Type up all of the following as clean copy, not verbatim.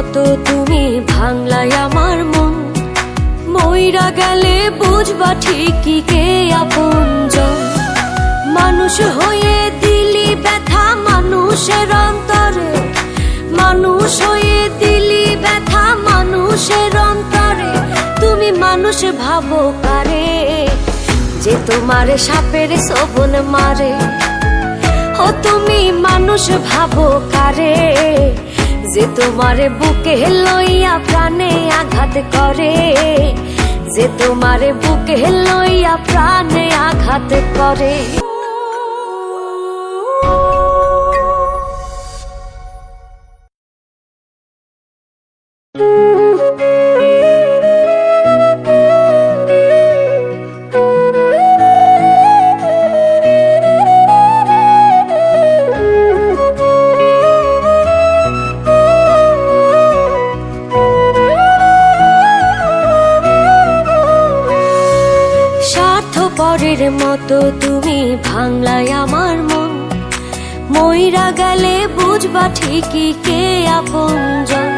মতো তুমি ভাঙলাই আমার মন। মইরা গেলে বুঝবা ঠিকই কে আপনজন। মানুষ হয়ে দিলি ব্যথা মানুষের অন্তরে, মানুষ হয়ে দিলি ব্যথা মানুষের অন্তরে। তুমি মানুষ ভাবো কারে, যে তোমারে সাপের ছোবল মারে। ও তুমি মানুষ ভাবো কারে, যে তোমারে বুকে লইয়া প্রাণে আঘাত করে। যে তোমারে বুকে লইয়া প্রাণে আঘাত করে। স্বার্থপরের মতো তুমি ভাঙলাই আমার মন। মইরা গেলে বুঝবা ঠিকই কে আপনজন।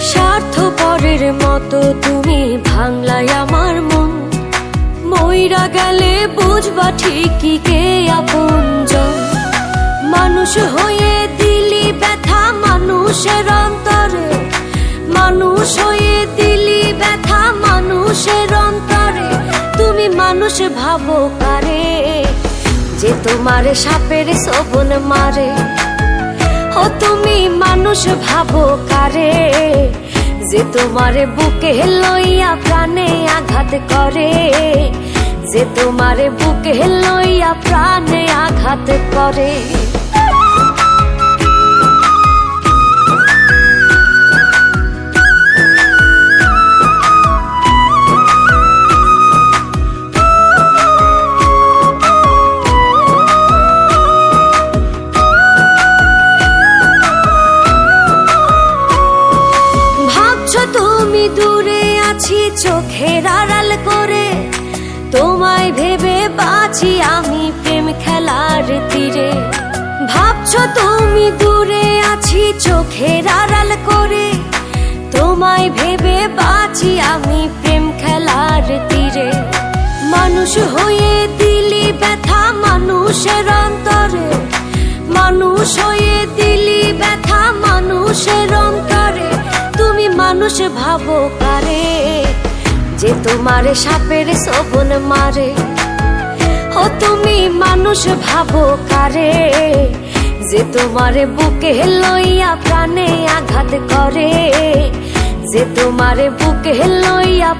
স্বার্থপরের মতো তুমি ভাঙলাই আমার মন। মইরা গেলে বুঝবা ঠিকই কে আপনজন। মানুষ হয়ে দিলি ব্যথা মানুষের অন্তরে, মানুষ হয়ে দিলি ব্যথা মানুষের অন্তরে। তুমি মানুষ ভাবো কারে, যে তোমারে সাপের ছোবল মারে। ও তুমি মানুষ ভাবো কারে, যে তোমারে বুকে লইয়া প্রাণে আঘাত করে। যে তোমারে বুকে লইয়া প্রাণে আঘাত করে। তুমি দূরে আছি চোখের আড়াল করে, তোমায় ভেবে বাঁচি আমি প্রেম খেলার তীরে। ভাবছো তুমি দূরে আছি চোখের আড়াল করে, তোমায় ভেবে বাঁচি আমি প্রেম খেলার তীরে। মানুষ হয়ে দিলি ব্যথা মানুষের অন্তরে, মানুষ হয়ে দিলি ব্যথা মানুষের অন্তরে। তুমি মানুষ ভাবো কারে, যে তোমারে সাপের ছোবল মারে। ও তুমি মানুষ ভাবো কারে, যে তোমারে বুকে লইয়া প্রাণে আঘাত করে। যে তোমারে বুকে লইয়া